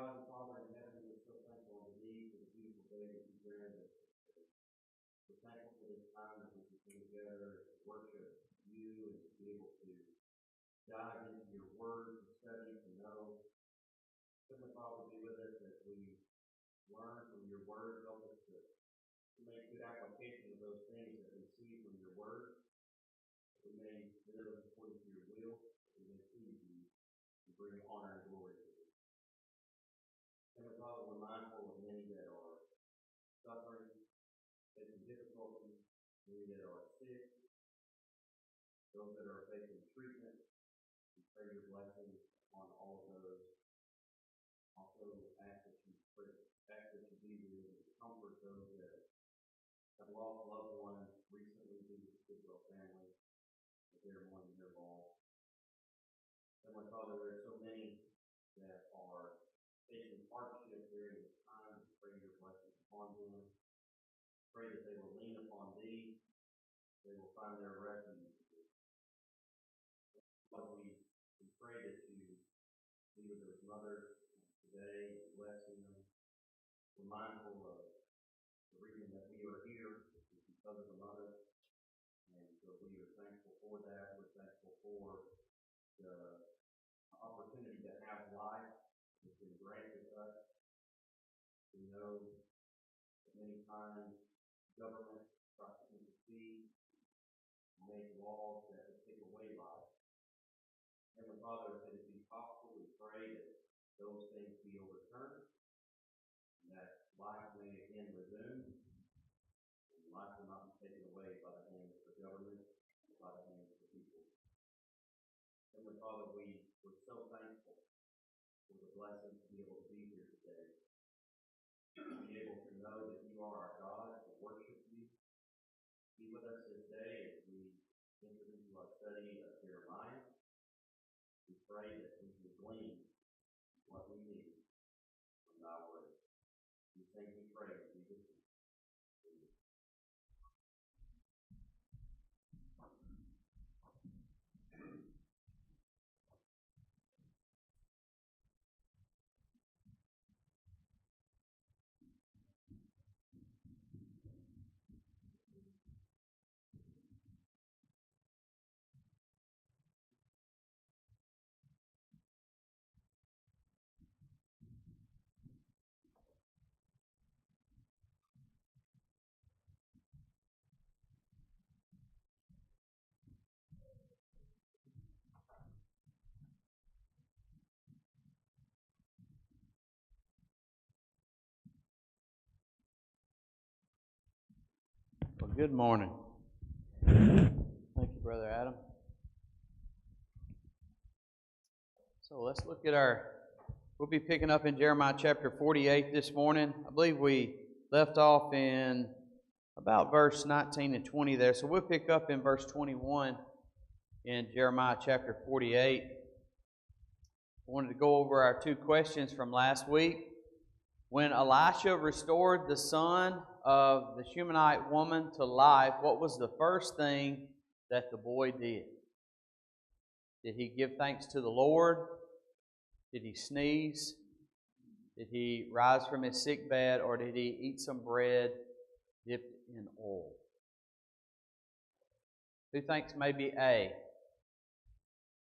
God and Father in heaven, we're so thankful to thee for the beautiful day that you granted us. We're thankful for this time that we can come together to worship you and to be able to dive into your word, to study, to know. Heavenly Father, be with us as we learn from your word. Help us to make good application of those things that we see from your word. That we may live according to your will, that we may please you and bring honor and glory to you. Heavenly Father, we're mindful of many that are suffering, facing difficulties, many that are sick, those that are facing treatment. We pray your blessing on all of those. Also ask that you be with and comfort those that have lost loved ones recently due to the Tuscumbia family, that they're mourning their loss. Heavenly Father, there are so many that are facing hardship during this time. We pray your blessing upon them. Pray that they will lean upon thee. They will find their refuge. Father, we pray that you be with those mothers today, blessing them. We're mindful of the reason that we are here is because of the mother, and so we are thankful for that. We're thankful for the opportunity to have life that's been granted us. We know that many times government tries to intercede, make laws that would take away life. Heavenly Father, if it be possible, we pray that those things be overturned, and that life may again resume, and life will not be taken away by the hands of the government, by the hands of the people. Heavenly Father, we're so thankful for the blessing to be able to be here today, to be able to know that you are our God, to worship you. Be with us this day as we enter into our study of Jeremiah. We pray that we can glean what we need from thy word. We thank you, pray in Jesus' name. Well, good morning. Thank you, Brother Adam. So let's look at we'll be picking up in Jeremiah chapter 48 this morning. I believe we left off in about verse 19 and 20 there. So we'll pick up in verse 21 in Jeremiah chapter 48. I wanted to go over our two questions from last week. When Elisha restored the son of the Shunammite woman to life, what was the first thing that the boy did? Did he give thanks to the Lord? Did he sneeze? Did he rise from his sick bed? Or did he eat some bread dipped in oil? Who thinks maybe A?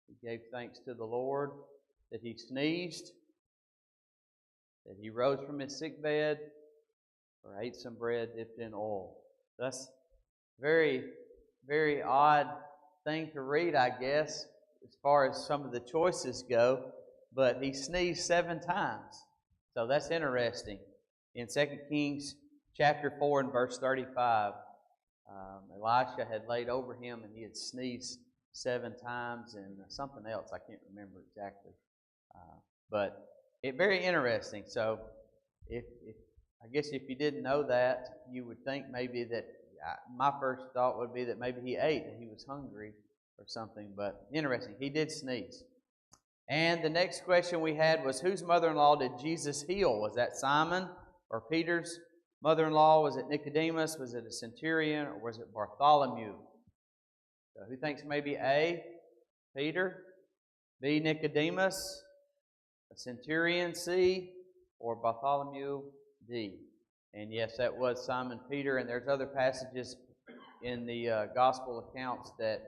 He gave thanks to the Lord. That he sneezed? That he rose from his sick bed? Or ate some bread dipped in oil? That's very, very odd thing to read, I guess, as far as some of the choices go. But he sneezed 7 times. So that's interesting. In 2 Kings chapter 4 and verse 35, Elisha had laid over him and he had sneezed 7 times and something else. I can't remember exactly. But it's very interesting. So I guess if you didn't know that, you would think maybe that, my first thought would be that maybe he ate and he was hungry or something. But interesting, he did sneeze. And the next question we had was, whose mother-in-law did Jesus heal? Was that Simon or Peter's mother-in-law? Was it Nicodemus? Was it a centurion? Or was it Bartholomew? So who thinks maybe A, Peter, B, Nicodemus, a centurion, C, or Bartholomew D. And yes, that was Simon Peter, and there's other passages in the gospel accounts that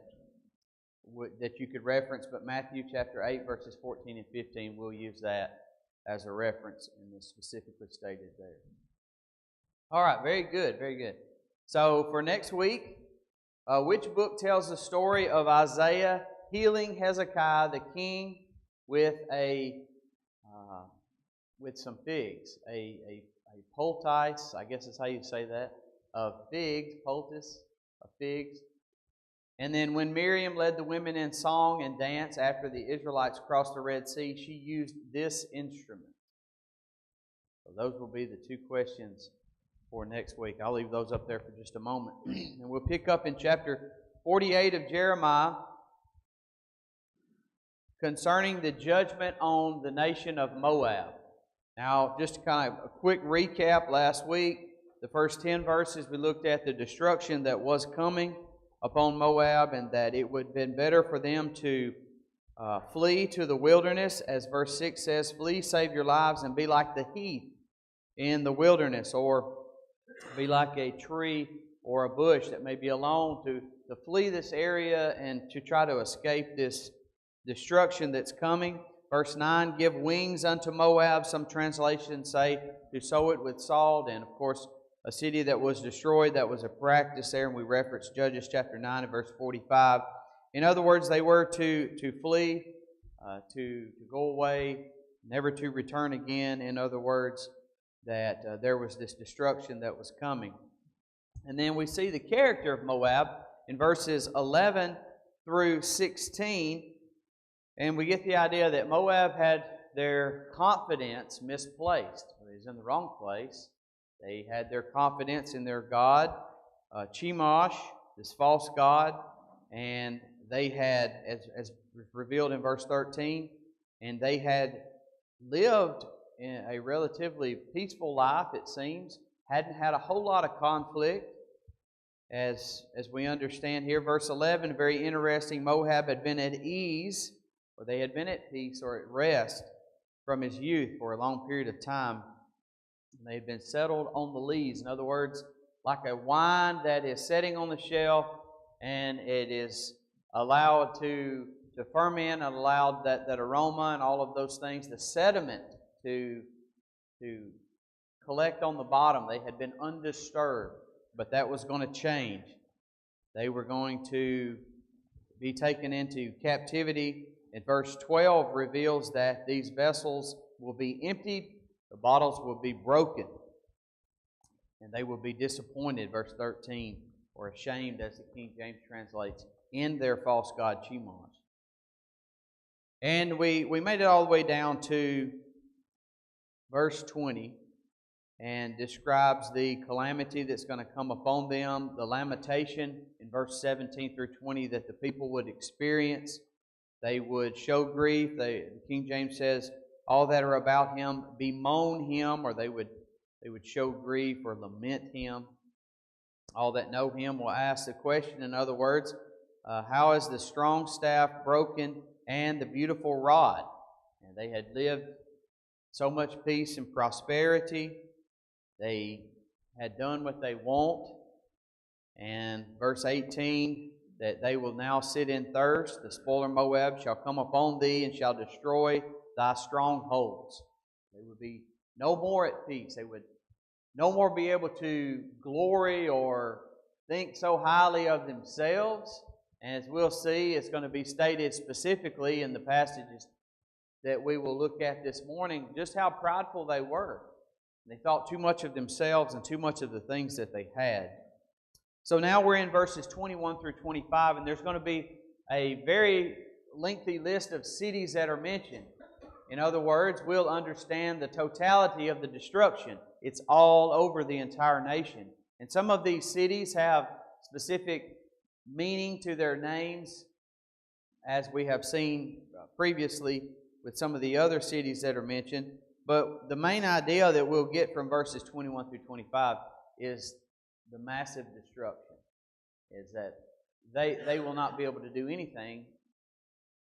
you could reference, but Matthew chapter 8, verses 14 and 15, we'll use that as a reference, and it's specifically stated there. All right, very good, very good. So for next week, which book tells the story of Isaiah healing Hezekiah the king with with some figs, a poultice, I guess is how you say that, of figs, poultice of figs. And then when Miriam led the women in song and dance after the Israelites crossed the Red Sea, she used this instrument. So those will be the two questions for next week. I'll leave those up there for just a moment. And we'll pick up in chapter 48 of Jeremiah concerning the judgment on the nation of Moab. Now, just kind of a quick recap last week. The first 10 verses, we looked at the destruction that was coming upon Moab, and that it would have been better for them to flee to the wilderness. As verse 6 says, flee, save your lives, and be like the heath in the wilderness, or be like a tree or a bush that may be alone, to flee this area and to try to escape this destruction that's coming. Verse 9, give wings unto Moab. Some translations say to sow it with salt. And of course, a city that was destroyed, that was a practice there. And we reference Judges chapter 9 and verse 45. In other words, they were to flee, to go away, never to return again. In other words, that there was this destruction that was coming. And then we see the character of Moab in verses 11 through 16. And we get the idea that Moab had their confidence misplaced. It was in the wrong place. They had their confidence in their god, Chemosh, this false god, and they had, as revealed in verse 13, and they had lived in a relatively peaceful life, it seems, hadn't had a whole lot of conflict, as we understand here. Verse 11, very interesting, Moab had been at ease, or they had been at peace or at rest from his youth for a long period of time. And they had been settled on the lees. In other words, like a wine that is setting on the shelf and it is allowed to ferment and allowed that aroma and all of those things, the sediment to collect on the bottom. They had been undisturbed, but that was going to change. They were going to be taken into captivity. And verse 12 reveals that these vessels will be emptied, the bottles will be broken, and they will be disappointed, verse 13, or ashamed, as the King James translates, in their false god Chemosh. And we made it all the way down to verse 20, and describes the calamity that's going to come upon them, the lamentation in verse 17 through 20 that the people would experience. They would show grief. The King James says, all that are about him bemoan him, or they would show grief or lament him. All that know him will ask the question, in other words, how is the strong staff broken and the beautiful rod? And they had lived so much peace and prosperity. They had done what they want. And verse 18, that they will now sit in thirst. The spoiler Moab shall come upon thee and shall destroy thy strongholds. They would be no more at peace. They would no more be able to glory or think so highly of themselves. And as we'll see, it's going to be stated specifically in the passages that we will look at this morning, just how prideful they were. They thought too much of themselves and too much of the things that they had. So now we're in verses 21 through 25, and there's going to be a very lengthy list of cities that are mentioned. In other words, we'll understand the totality of the destruction. It's all over the entire nation. And some of these cities have specific meaning to their names, as we have seen previously with some of the other cities that are mentioned. But the main idea that we'll get from verses 21 through 25 is the massive destruction, is that they will not be able to do anything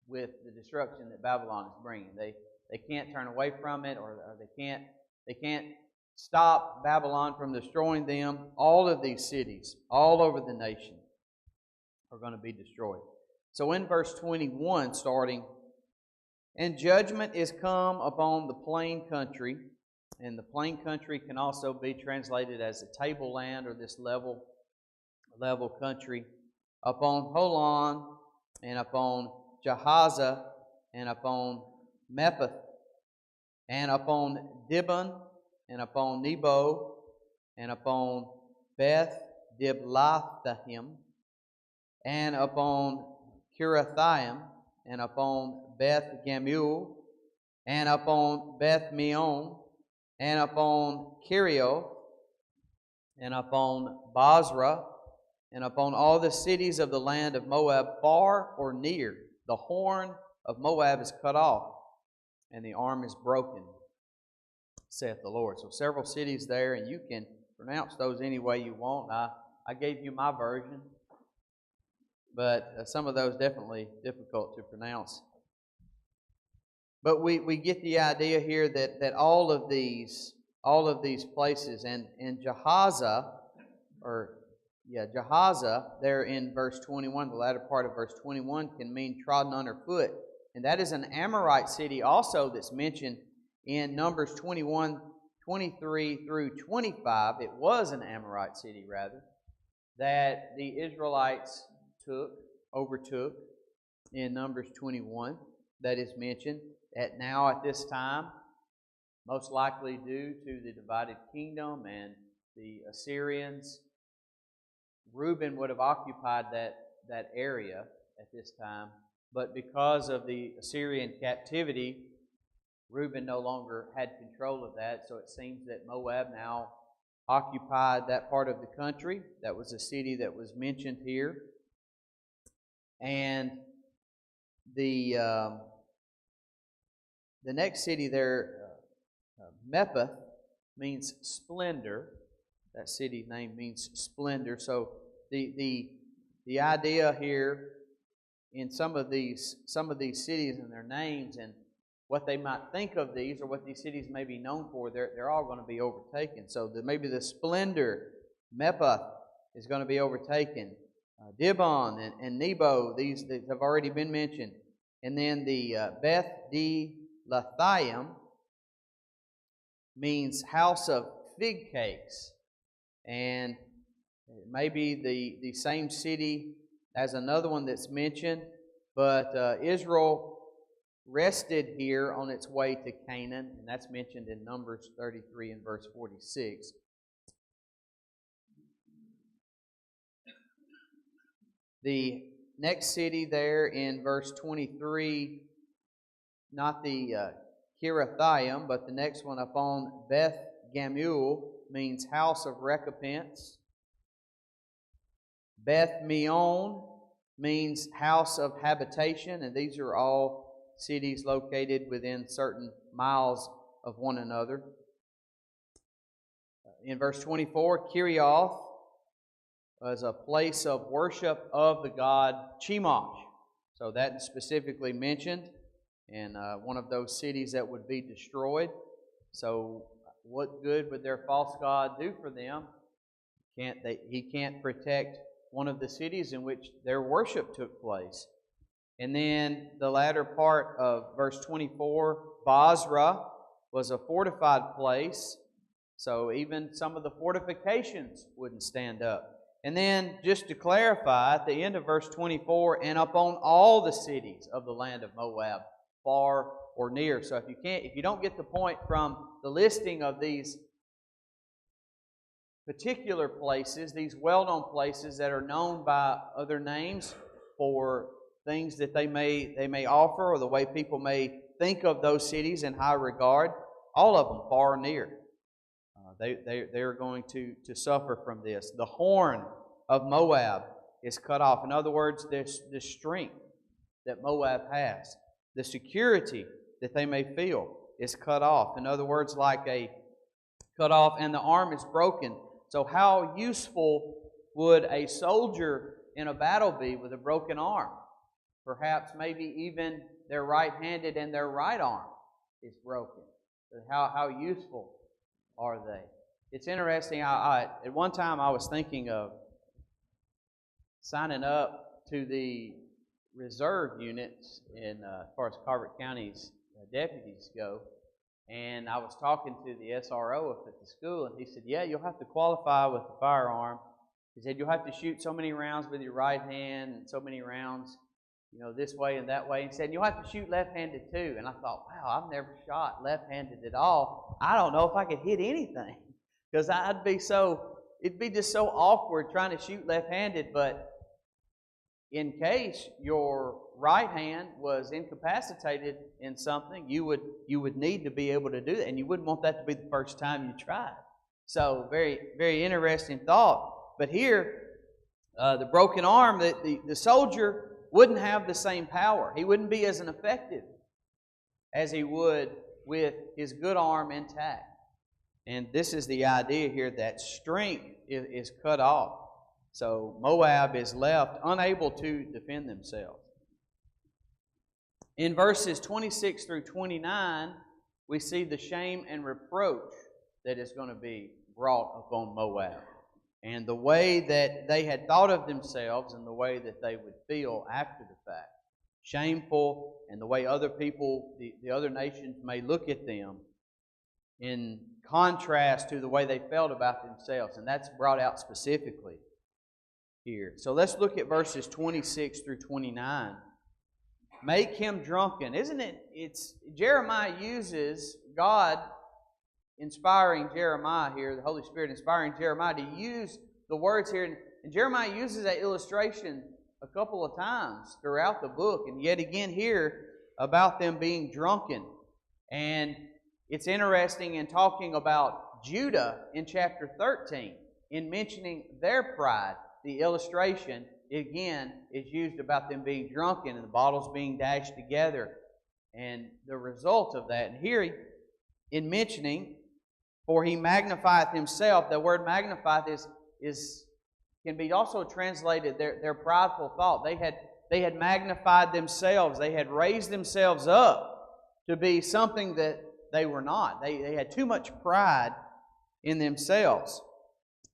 with the destruction that Babylon is bringing. They can't turn away from it, or they can't They can't stop Babylon from destroying them. All of these cities, all over the nation, are going to be destroyed. So in verse 21, starting, and judgment is come upon the plain country, and the plain country can also be translated as the tableland or this level country, upon Holon, and upon Jahaza, and upon Mephath, and upon Dibon, and upon Nebo, and upon Beth Diblathahim, and upon Kirathaim, and upon Beth Gamul, and upon Beth Meon, and upon Kirio, and upon Basra, and upon all the cities of the land of Moab, far or near. The horn of Moab is cut off, and the arm is broken, saith the Lord. So several cities there, and you can pronounce those any way you want. I gave you my version, but some of those definitely difficult to pronounce. But we get the idea here that all of these places, and Jahaza, Jahaza, there in verse 21, the latter part of verse 21, can mean trodden underfoot. And that is an Amorite city also that's mentioned in Numbers 21, 23 through 25. It was an Amorite city, rather, that the Israelites overtook in Numbers 21, that is mentioned at this time, most likely due to the divided kingdom and the Assyrians. Reuben would have occupied that area at this time, but because of the Assyrian captivity, Reuben no longer had control of that, so it seems that Moab now occupied that part of the country. That was a city that was mentioned here. And the next city there, Mephath, means splendor. That city's name means splendor. So the idea here in some of these cities and their names and what they might think of these, or what these cities may be known for, they're all going to be overtaken. So maybe the splendor, Mephath, is going to be overtaken. Dibon and Nebo, these have already been mentioned. And then the Beth Diblathahim means house of fig cakes. And maybe the same city as another one that's mentioned, but Israel rested here on its way to Canaan, and that's mentioned in Numbers 33 and verse 46. The next city there in verse 23, not the Kirathaim, but the next one upon Beth Gamul, means house of recompense. Beth Meon means house of habitation, and these are all cities located within certain miles of one another. In verse 24, Kirioth was a place of worship of the god Chemosh. So that is specifically mentioned in one of those cities that would be destroyed. So what good would their false god do for them? He can't protect one of the cities in which their worship took place. And then the latter part of verse 24, Basra was a fortified place, so even some of the fortifications wouldn't stand up. And then, just to clarify, at the end of verse 24, and upon all the cities of the land of Moab, far or near. So if you don't get the point from the listing of these particular places, these well-known places that are known by other names for things that they may offer, or the way people may think of those cities in high regard, all of them far or near. They are going to suffer from this. The horn of Moab is cut off. In other words, the strength that Moab has, the security that they may feel, is cut off. In other words, like a cut off, and the arm is broken. So how useful would a soldier in a battle be with a broken arm? Perhaps maybe even their right-handed and their right arm is broken. How useful are they? It's interesting. At one time I was thinking of signing up to the reserve units as far as Carver County's deputies go. And I was talking to the SRO up at the school, and he said, yeah, you'll have to qualify with the firearm. He said, you'll have to shoot so many rounds with your right hand and so many rounds, this way and that way. And he said, you'll have to shoot left-handed too. And I thought, wow, I've never shot left-handed at all. I don't know if I could hit anything because it'd be just so awkward trying to shoot left-handed. But in case your right hand was incapacitated in something, you would need to be able to do that, and you wouldn't want that to be the first time you tried. So very, very interesting thought. But here, the broken arm, the soldier wouldn't have the same power. He wouldn't be as effective as he would with his good arm intact. And this is the idea here that strength is cut off. So Moab is left unable to defend themselves. In verses 26 through 29, we see the shame and reproach that is going to be brought upon Moab, and the way that they had thought of themselves and the way that they would feel after the fact. Shameful, and the way other people, the other nations may look at them in contrast to the way they felt about themselves. And that's brought out specifically here. So let's look at verses 26 through 29. Make him drunken. Isn't it? Jeremiah uses God inspiring Jeremiah here, the Holy Spirit inspiring Jeremiah to use the words here. And Jeremiah uses that illustration a couple of times throughout the book, and yet again here about them being drunken. And it's interesting in talking about Judah in chapter 13, in mentioning their pride. The illustration, again, is used about them being drunken and the bottles being dashed together and the result of that. And here, in mentioning, for he magnifieth himself, the word magnifieth can be also translated their prideful thought. They had magnified themselves. They had raised themselves up to be something that they were not. They had too much pride in themselves.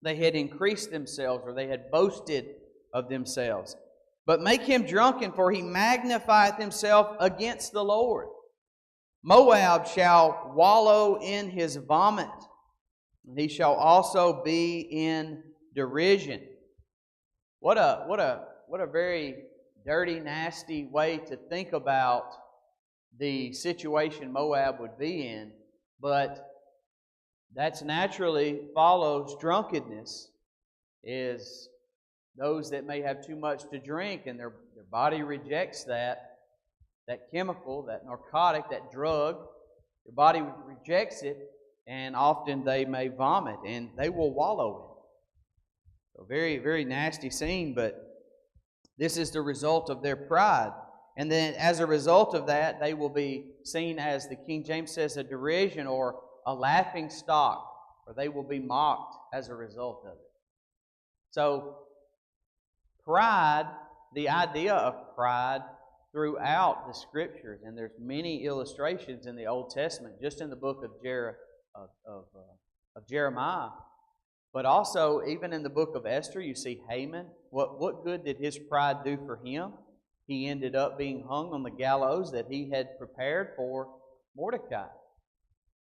They had increased themselves, or they had boasted of themselves. But make him drunken, for he magnifieth himself against the Lord. Moab shall wallow in his vomit, and he shall also be in derision. What a very dirty, nasty way to think about the situation Moab would be in. But that's naturally follows drunkenness, is those that may have too much to drink and their body rejects that chemical, that narcotic, that drug. Their body rejects it, and often they may vomit and they will wallow in it. So very, very nasty scene, but this is the result of their pride. And then as a result of that, they will be seen as, the King James says, a derision or a laughing stock, or they will be mocked as a result of it. So pride, the idea of pride throughout the Scriptures, and there's many illustrations in the Old Testament, just in the book of Jeremiah, but also even in the book of Esther, you see Haman. What good did his pride do for him? He ended up being hung on the gallows that he had prepared for Mordecai.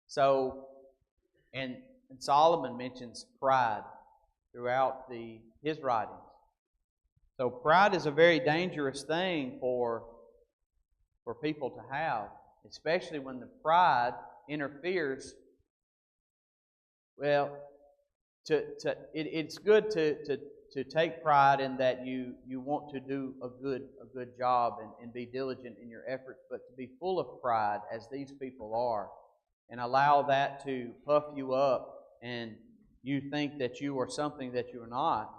So, and Solomon mentions pride throughout his writings. So pride is a very dangerous thing for people to have, especially when the pride interferes. Well, it's good to take pride in that you want to do a good job and be diligent in your efforts, but to be full of pride, as these people are, and allow that to puff you up and you think that you are something that you're not,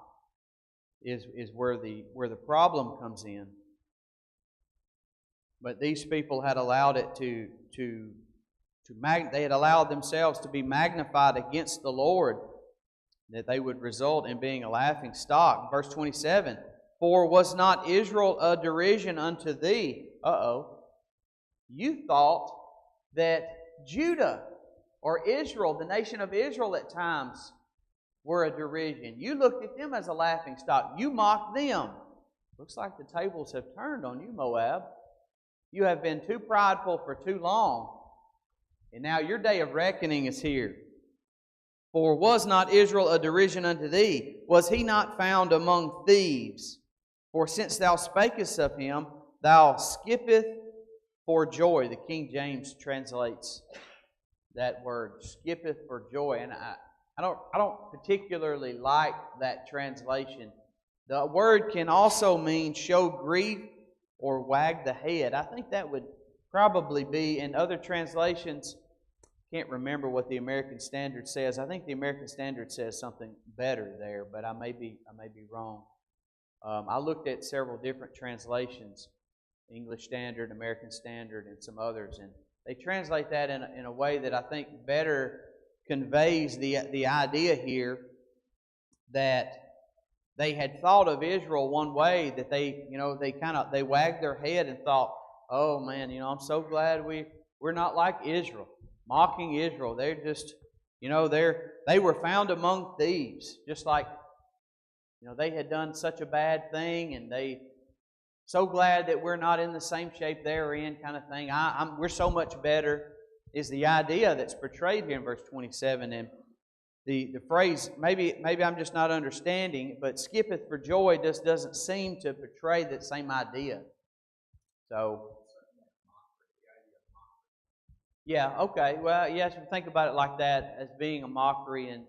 is where the problem comes in. But these people had allowed it they had allowed themselves to be magnified against the Lord, that they would result in being a laughing stock. Verse 27, for was not Israel a derision unto thee? You thought that Judah or Israel, the nation of Israel at times were a derision. You looked at them as a laughing stock. You mocked them. Looks like the tables have turned on you, Moab. You have been too prideful for too long, and now your day of reckoning is here. For was not Israel a derision unto thee? Was he not found among thieves? For since thou spakest of him, thou skippeth for joy. The King James translates that word, skippeth for joy. And I don't particularly like that translation. The word can also mean show grief or wag the head. I think that would probably be in other translations. Can't remember what the American Standard says. I think the American Standard says something better there, but I may be wrong. I looked at several different translations, English Standard, American Standard, and some others, and they translate that in a way that I think better conveys the idea here that they had thought of Israel one way, that they wagged their head and thought, oh man, I'm so glad we're not like Israel, mocking Israel. They're just, they were found among thieves, just like, they had done such a bad thing, and they so glad that we're not in the same shape they're in, kind of thing. We're so much better is the idea that's portrayed here in verse 27. And the phrase, maybe I'm just not understanding, but skippeth for joy just doesn't seem to portray that same idea. So, yeah, okay. Well, yes, we think about it like that, as being a mockery, and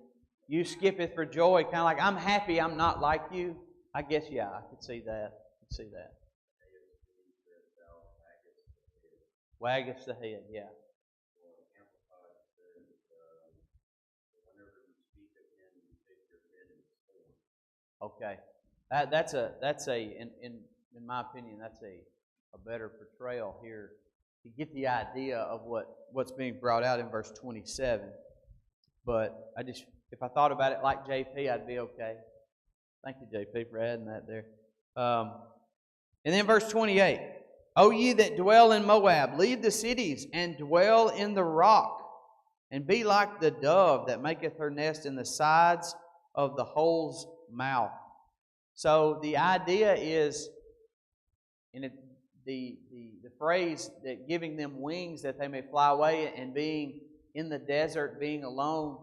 you skippeth for joy, kind of like, I'm happy I'm not like you. I guess, yeah, I could see that. Waggeth the head, yeah. Okay, in my opinion, that's a better portrayal here to get the idea of what's being brought out in verse 27. But if I thought about it like JP, I'd be okay. Thank you, JP, for adding that there. And then verse 28. O ye that dwell in Moab, leave the cities and dwell in the rock, and be like the dove that maketh her nest in the sides of the hole's mouth. So the idea is, the phrase that giving them wings that they may fly away, and being in the desert, being alone,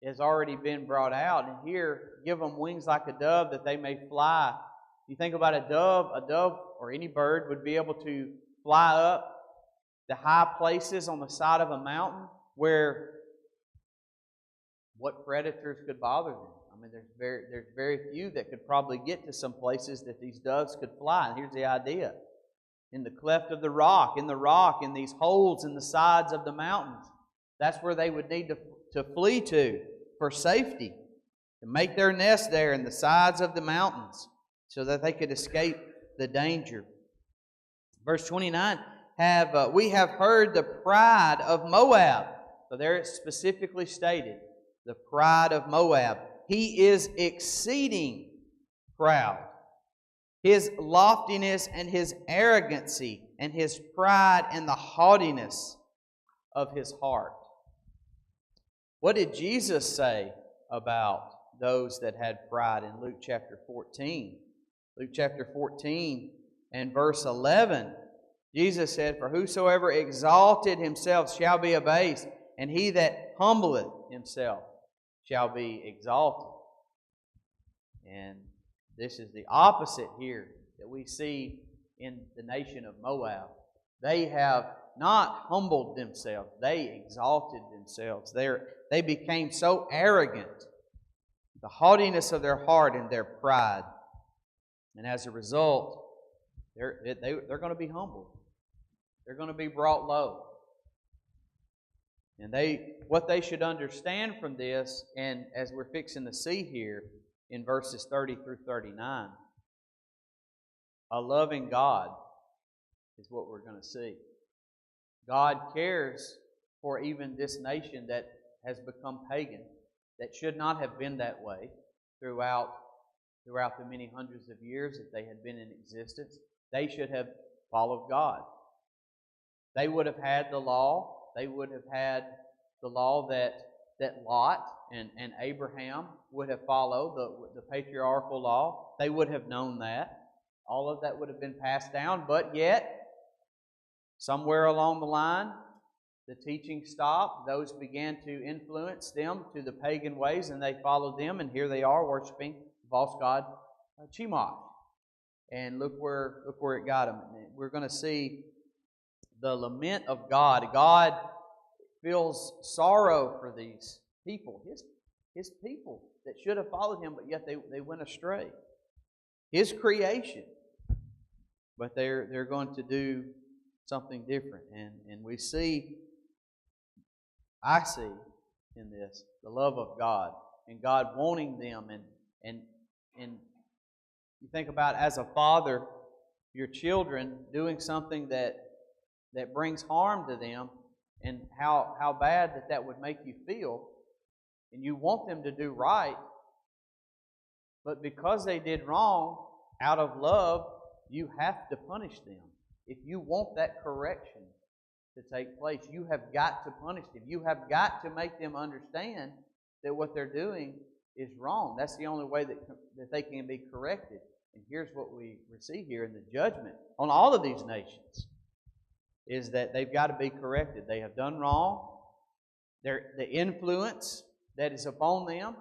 has already been brought out. And here, give them wings like a dove that they may fly. You think about a dove or any bird would be able to fly up the high places on the side of a mountain where what predators could bother them? I mean, there's very few that could probably get to some places that these doves could fly. And here's the idea. In the cleft of the rock, in these holes in the sides of the mountains, that's where they would need to flee to for safety, to make their nest there in the sides of the mountains so that they could escape the danger. Verse 29, we have heard the pride of Moab. So there it's specifically stated, the pride of Moab. He is exceeding proud. His loftiness and his arrogancy and his pride and the haughtiness of his heart. What did Jesus say about those that had pride in Luke chapter 14? Luke chapter 14 and verse 11. Jesus said, for whosoever exalted himself shall be abased, and he that humbleth himself shall be exalted. And this is the opposite here that we see in the nation of Moab. They have not humbled themselves. They exalted themselves. They became so arrogant, the haughtiness of their heart and their pride. And as a result, they're going to be humbled. They're going to be brought low. And what they should understand from this, and as we're fixing to see here in verses 30 through 39, a loving God is what we're going to see. God cares for even this nation that has become pagan, that should not have been that way throughout the many hundreds of years that they had been in existence. They should have followed God. They would have had the law. They would have had the law that Lot and Abraham would have followed, the patriarchal law. They would have known that. All of that would have been passed down, but yet, somewhere along the line, the teaching stopped. Those began to influence them to the pagan ways, and they followed them, and here they are worshiping the false god Chemosh. And look where it got them. We're going to see the lament of God. God feels sorrow for these people, His people that should have followed Him, but yet they went astray. His creation, but they're going to do something different. And we see, I see in this, the love of God and God wanting them. And you think about, as a father, your children doing something that brings harm to them, and how bad that would make you feel. And you want them to do right, but because they did wrong, out of love, you have to punish them. If you want that correction to take place, you have got to punish them. You have got to make them understand that what they're doing is wrong. That's the only way that they can be corrected. And here's what we see here in the judgment on all of these nations, is that they've got to be corrected. They have done wrong. The influence that is upon them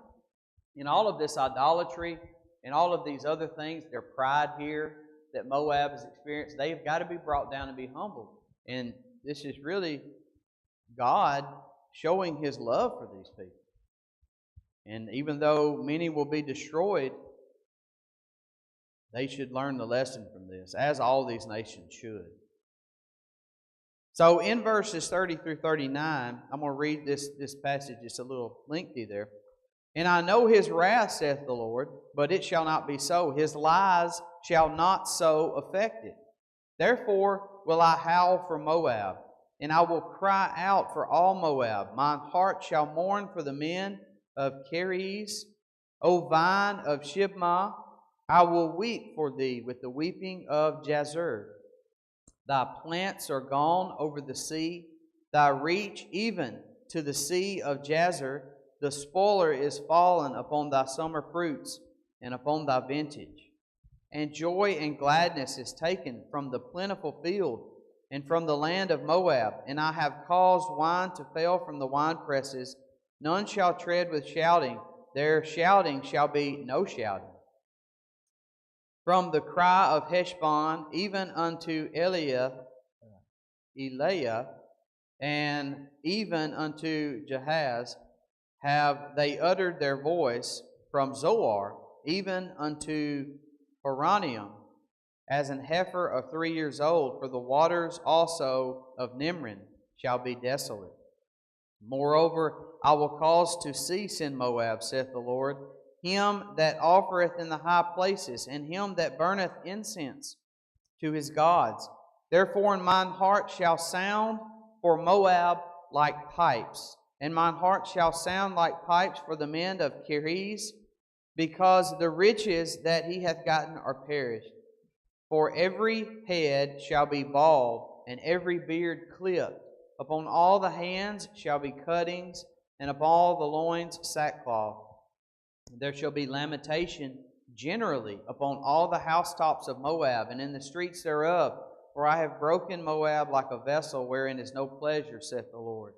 in all of this idolatry and all of these other things, their pride here that Moab has experienced, they've got to be brought down and be humbled. And this is really God showing His love for these people. And even though many will be destroyed, they should learn the lesson from this, as all these nations should. So in verses 30 through 39, I'm going to read this passage. It's a little lengthy there. And I know His wrath, saith the Lord, but it shall not be so. His lies shall not so affect it. Therefore will I howl for Moab, and I will cry out for all Moab. Mine heart shall mourn for the men of Kiriz. O vine of Shibmah, I will weep for thee with the weeping of Jazer. Thy plants are gone over the sea, thy reach even to the sea of Jazer. The spoiler is fallen upon thy summer fruits and upon thy vintage. And joy and gladness is taken from the plentiful field and from the land of Moab. And I have caused wine to fail from the winepresses. None shall tread with shouting. Their shouting shall be no shouting. From the cry of Heshbon even unto Eliah, and even unto Jahaz, have they uttered their voice. From Zoar even unto Horonaim, as an heifer of 3 years old. For the waters also of Nimrin shall be desolate. Moreover, I will cause to cease in Moab, saith the Lord, him that offereth in the high places, and him that burneth incense to his gods. Therefore mine heart shall sound for Moab like pipes, and mine heart shall sound like pipes for the men of Kiriz, because the riches that he hath gotten are perished. For every head shall be bald, and every beard clipped. Upon all the hands shall be cuttings, and upon all the loins sackcloth. There shall be lamentation generally upon all the housetops of Moab, and in the streets thereof. For I have broken Moab like a vessel wherein is no pleasure, saith the Lord.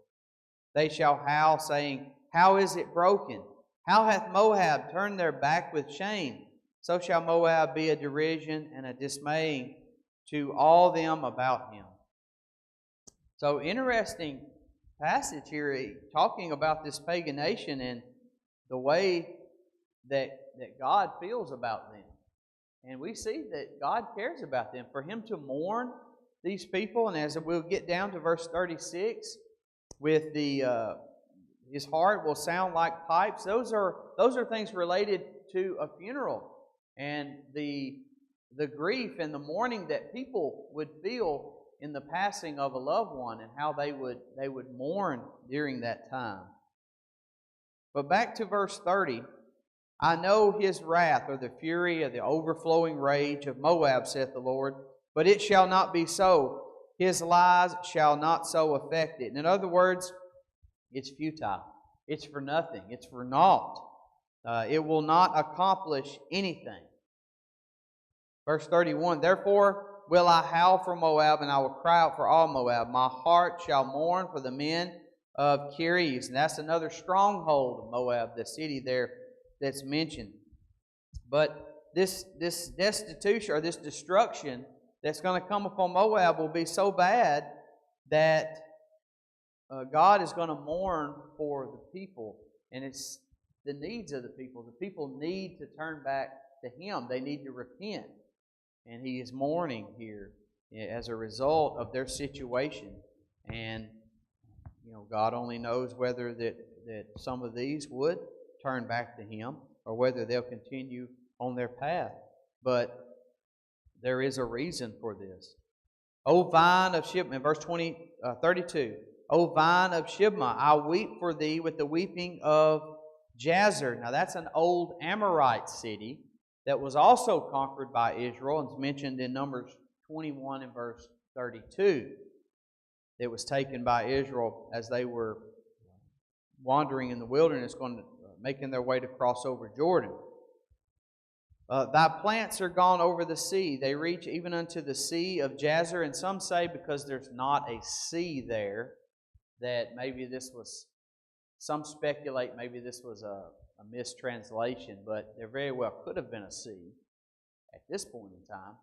They shall howl, saying, How is it broken? How hath Moab turned their back with shame? So shall Moab be a derision and a dismaying to all them about him. So interesting passage here, talking about this pagan nation and the way that God feels about them. And we see that God cares about them. For Him to mourn these people, and as we'll get down to verse 36, with His heart will sound like pipes. Those are things related to a funeral and the grief and the mourning that people would feel in the passing of a loved one, and how they would mourn during that time. But back to verse 30. I know his wrath, or the fury of the overflowing rage of Moab, saith the Lord, but it shall not be so. His lies shall not so affect it. In other words, It's futile. It's for nothing. It's for naught. It will not accomplish anything. Verse 31, therefore will I howl for Moab, and I will cry out for all Moab. My heart shall mourn for the men of Kiriz. And that's another stronghold of Moab, the city there that's mentioned. But this destitution or this destruction that's going to come upon Moab will be so bad that God is going to mourn for the people. And it's the needs of the people. The people need to turn back to Him. They need to repent. And He is mourning here as a result of their situation. And, God only knows whether that some of these would turn back to Him or whether they'll continue on their path. But there is a reason for this. O vine of Shibma, verse 32. O vine of Shibma, I weep for thee with the weeping of Jazer. Now that's an old Amorite city that was also conquered by Israel and is mentioned in Numbers 21 and verse 32. It was taken by Israel as they were wandering in the wilderness, making their way to cross over Jordan. Thy plants are gone over the sea. They reach even unto the sea of Jazer. And some say because there's not a sea there, that maybe this was, some speculate maybe this was a mistranslation, but there very well could have been a sea at this point in time,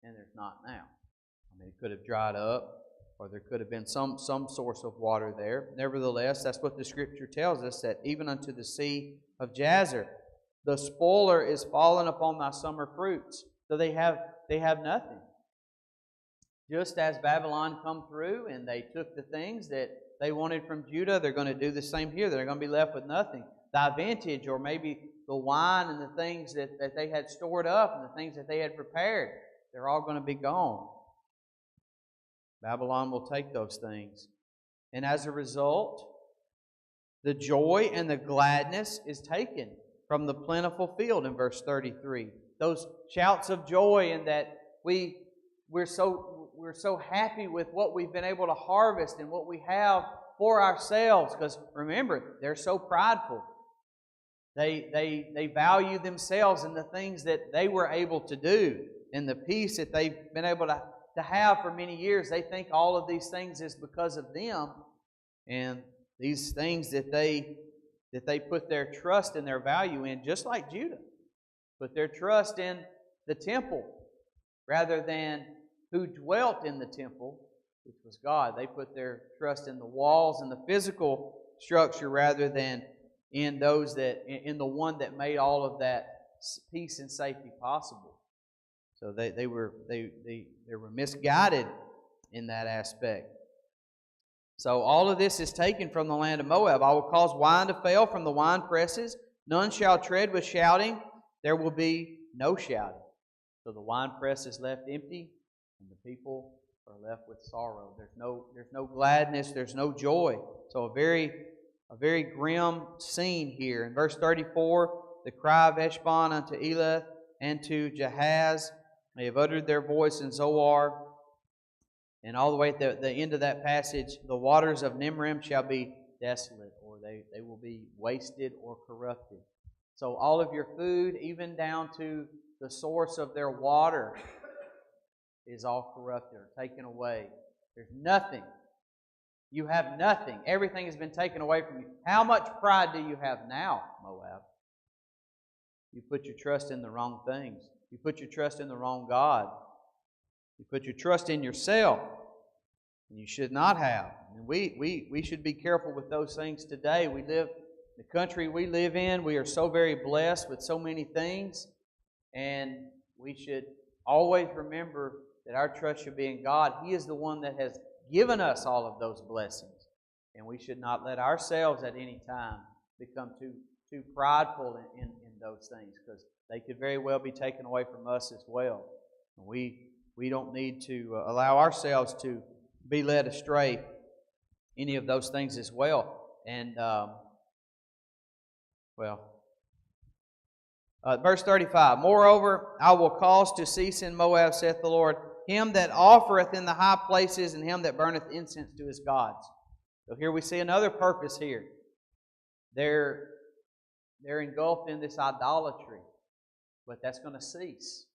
and there's not now. I mean, it could have dried up, or there could have been some source of water there. Nevertheless, that's what the Scripture tells us, that even unto the sea of Jazer, the spoiler is fallen upon thy summer fruits. So they have nothing. Just as Babylon come through and they took the things that they wanted from Judah, they're going to do the same here. They're going to be left with nothing. Thy vintage, or maybe the wine and the things that they had stored up and the things that they had prepared, they're all going to be gone. Babylon will take those things. And as a result, the joy and the gladness is taken from the plentiful field in verse 33. Those shouts of joy in that we're so happy with what we've been able to harvest and what we have for ourselves. Because remember, they're so prideful. They value themselves and the things that they were able to do and the peace that they've been able to have for many years. They think all of these things is because of them, and these things that they put their trust and their value in, just like Judah, put their trust in the temple rather than who dwelt in the temple, which was God. They put their trust in the walls and the physical structure rather than in the one that made all of that peace and safety possible. So they were misguided in that aspect. So all of this is taken from the land of Moab. I will cause wine to fail from the wine presses. None shall tread with shouting. There will be no shouting. So the wine press is left empty, and the people are left with sorrow. There's no gladness. There's no joy. So a very grim scene here. In verse 34, the cry of Eshbon unto Elath and to Jahaz. They have uttered their voice in Zoar. And all the way at the end of that passage, the waters of Nimrim shall be desolate, or they will be wasted or corrupted. So all of your food, even down to the source of their water, is all corrupted or taken away. There's nothing. You have nothing. Everything has been taken away from you. How much pride do you have now, Moab? You put your trust in the wrong things. You put your trust in the wrong God. You put your trust in yourself. And you should not have. And we should be careful with those things today. We live, the country we live in, we are so very blessed with so many things. And we should always remember that our trust should be in God. He is the one that has given us all of those blessings. And we should not let ourselves at any time become too prideful in those things, because they could very well be taken away from us as well. And we don't need to allow ourselves to be led astray any of those things as well. And, verse 35, moreover, I will cause to cease in Moab, saith the Lord, him that offereth in the high places and him that burneth incense to his gods. So here we see another purpose here. They're engulfed in this idolatry, but that's going to cease.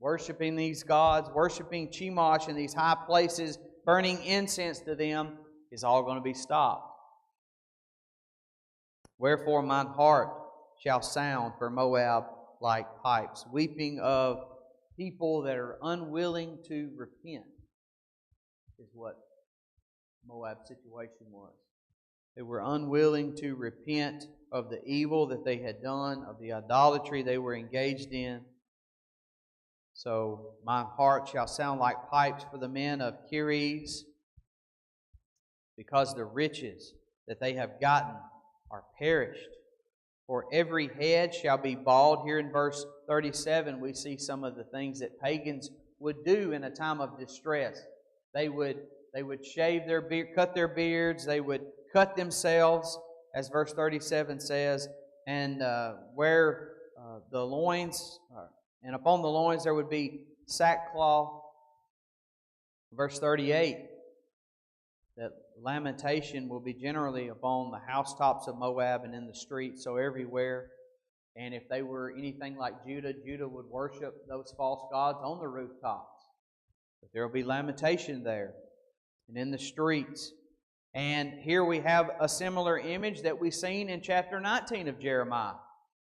Worshiping these gods, worshiping Chemosh in these high places, burning incense to them is all going to be stopped. Wherefore mine heart shall sound for Moab like pipes, weeping of people that are unwilling to repent, is what Moab's situation was. They were unwilling to repent of the evil that they had done, of the idolatry they were engaged in. So, my heart shall sound like pipes for the men of Kiriz, because the riches that they have gotten are perished. For every head shall be bald. Here in verse 37, we see some of the things that pagans would do in a time of distress. They would shave their beard, cut their beards. They would cut themselves, as verse 37 says, and wear the loins, and upon the loins there would be sackcloth. Verse 38, that lamentation will be generally upon the housetops of Moab and in the streets, so everywhere. And if they were anything like Judah, Judah would worship those false gods on the rooftops. But there will be lamentation there and in the streets. And here we have a similar image that we've seen in chapter 19 of Jeremiah,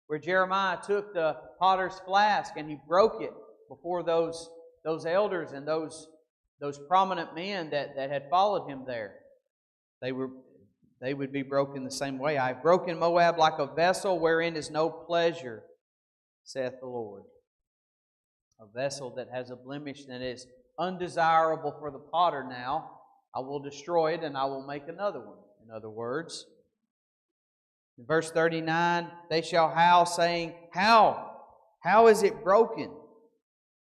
where Jeremiah took the potter's flask and he broke it before those elders and those prominent men that had followed him there. They would be broken the same way. I have broken Moab like a vessel wherein is no pleasure, saith the Lord. A vessel that has a blemish and is undesirable for the potter now. I will destroy it and I will make another one. In other words, in verse 39, they shall howl, saying, How is it broken?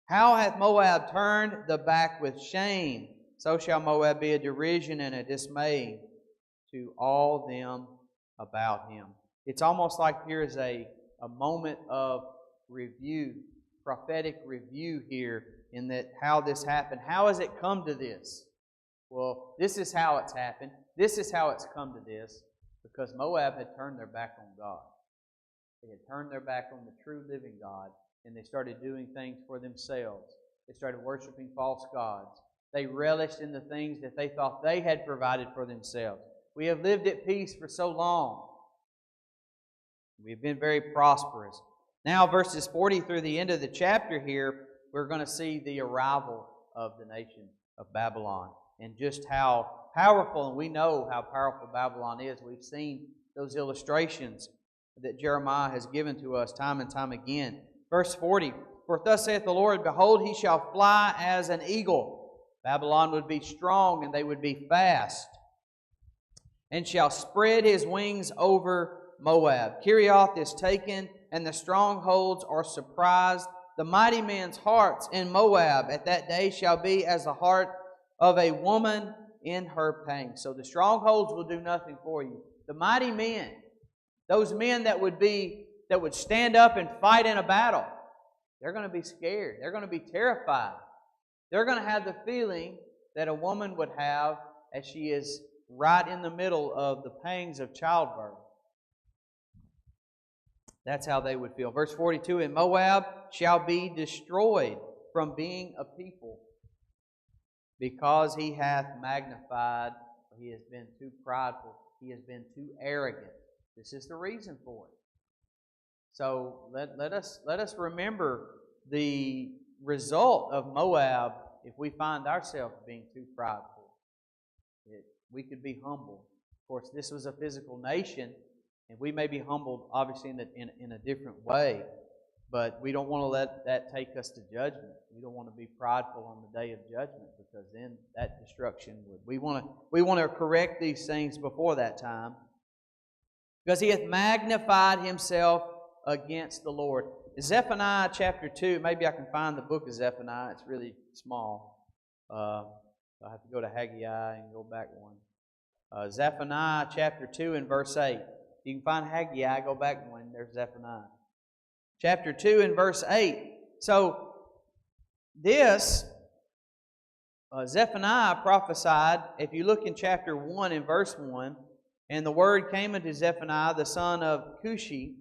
How hath Moab turned the back with shame? So shall Moab be a derision and a dismay to all them about him. It's almost like here is a moment of review, prophetic review here, in that how this happened. How has it come to this? Well, this is how it's happened. This is how it's come to this, because Moab had turned their back on God. They had turned their back on the true living God, and they started doing things for themselves. They started worshiping false gods. They relished in the things that they thought they had provided for themselves. We have lived at peace for so long. We have been very prosperous. Now, verses 40 through the end of the chapter here, we're going to see the arrival of the nation of Babylon and just how powerful, and we know how powerful Babylon is. We've seen those illustrations that Jeremiah has given to us time and time again. Verse 40, For thus saith the Lord, Behold, he shall fly as an eagle. Babylon would be strong and they would be fast, and shall spread his wings over Moab. Kirioth is taken, and the strongholds are surprised. The mighty men's hearts in Moab at that day shall be as the heart of a woman in her pain. So the strongholds will do nothing for you. The mighty men, those men that would stand up and fight in a battle, they're going to be scared. They're going to be terrified. They're going to have the feeling that a woman would have as she is right in the middle of the pangs of childbirth. That's how they would feel. Verse 42, And Moab shall be destroyed from being a people, because he hath magnified, or he has been too prideful, he has been too arrogant. This is the reason for it. So let us remember the result of Moab if we find ourselves being too prideful. We could be humbled. Of course, this was a physical nation, and we may be humbled, obviously, in a different way. But we don't want to let that take us to judgment. We don't want to be prideful on the day of judgment, because then that destruction would. We want to correct these things before that time, because he hath magnified himself against the Lord. Zephaniah chapter 2. Maybe I can find the book of Zephaniah. It's really small. I have to go to Haggai and go back one. Zephaniah chapter 2 and verse 8. You can find Haggai, go back one. There's Zephaniah. Chapter 2 and verse 8. So, this Zephaniah prophesied, if you look in chapter 1 and verse 1, and the word came unto Zephaniah, the son of Cushi,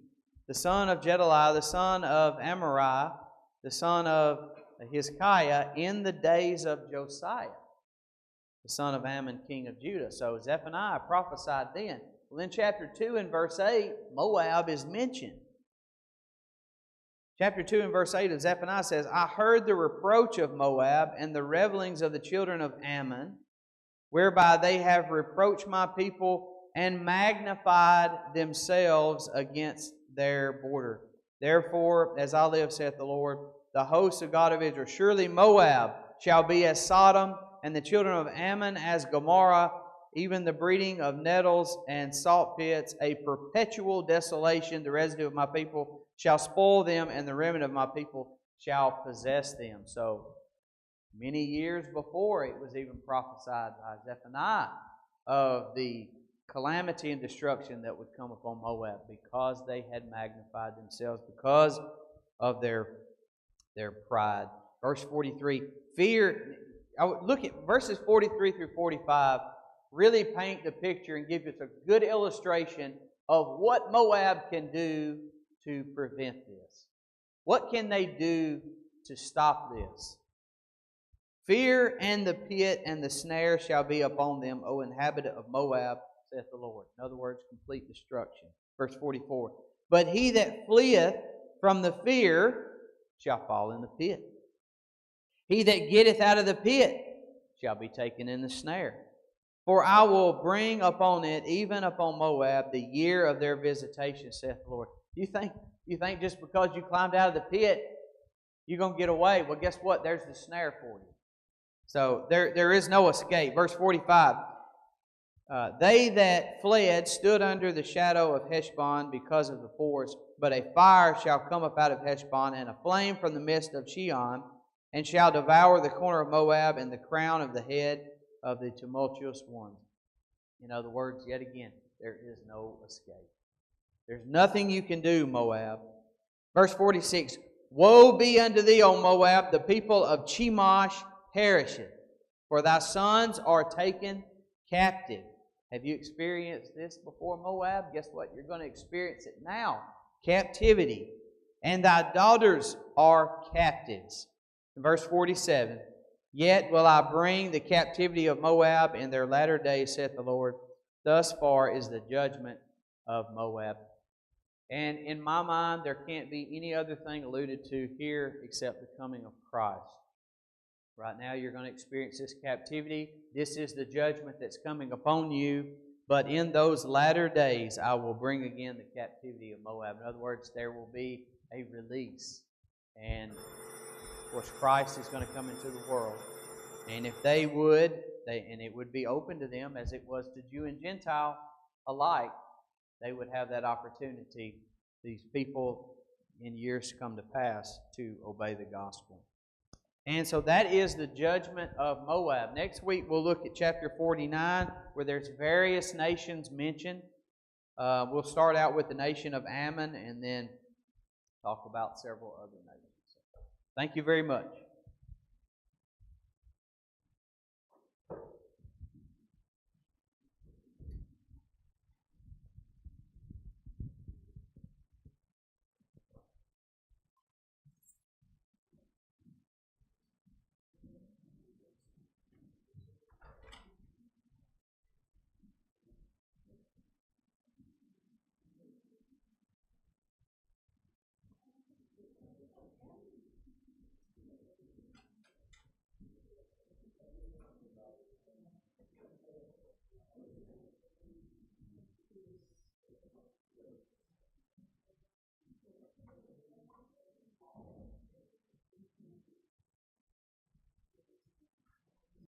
the son of Gedaliah, the son of Amariah, the son of Hezekiah, in the days of Josiah, the son of Ammon, king of Judah. So Zephaniah prophesied then. Well, in chapter 2 and verse 8, Moab is mentioned. Chapter 2 and verse 8 of Zephaniah says, I heard the reproach of Moab and the revelings of the children of Ammon, whereby they have reproached my people and magnified themselves against their border. Therefore, as I live, saith the Lord, the host of God of Israel, surely Moab shall be as Sodom, and the children of Ammon as Gomorrah, even the breeding of nettles and salt pits, a perpetual desolation. The residue of my people shall spoil them, and the remnant of my people shall possess them. So, many years before it was even prophesied by Zephaniah of the calamity and destruction that would come upon Moab because they had magnified themselves, because of their pride. Verse 43, fear. Look at verses 43 through 45, really paint the picture and give us a good illustration of what Moab can do to prevent this. What can they do to stop this? Fear and the pit and the snare shall be upon them, O inhabitant of Moab, saith the Lord. In other words, complete destruction. Verse 44, but he that fleeth from the fear shall fall in the pit. He that getteth out of the pit shall be taken in the snare. For I will bring upon it, even upon Moab, the year of their visitation, saith the Lord. You think just because you climbed out of the pit, you're going to get away. Well, guess what? There's the snare for you. So there is no escape. Verse 45, they that fled stood under the shadow of Heshbon because of the forest, but a fire shall come up out of Heshbon, and a flame from the midst of Shion, and shall devour the corner of Moab and the crown of the head of the tumultuous ones. In other words, yet again, there is no escape. There's nothing you can do, Moab. Verse 46, woe be unto thee, O Moab, the people of Chemosh perisheth, for thy sons are taken captive. Have you experienced this before, Moab? Guess what? You're going to experience it now. Captivity. And thy daughters are captives. In verse 47, yet will I bring the captivity of Moab in their latter days, saith the Lord. Thus far is the judgment of Moab. And in my mind, there can't be any other thing alluded to here except the coming of Christ. Right now, you're going to experience this captivity. This is the judgment that's coming upon you. But in those latter days, I will bring again the captivity of Moab. In other words, there will be a release. And of course, Christ is going to come into the world. And if they would, and it would be open to them as it was to Jew and Gentile alike, they would have that opportunity, these people in years to come to pass, to obey the gospel. And so that is the judgment of Moab. Next week we'll look at chapter 49, where there's various nations mentioned. We'll start out with the nation of Ammon and then talk about several other nations. Thank you very much.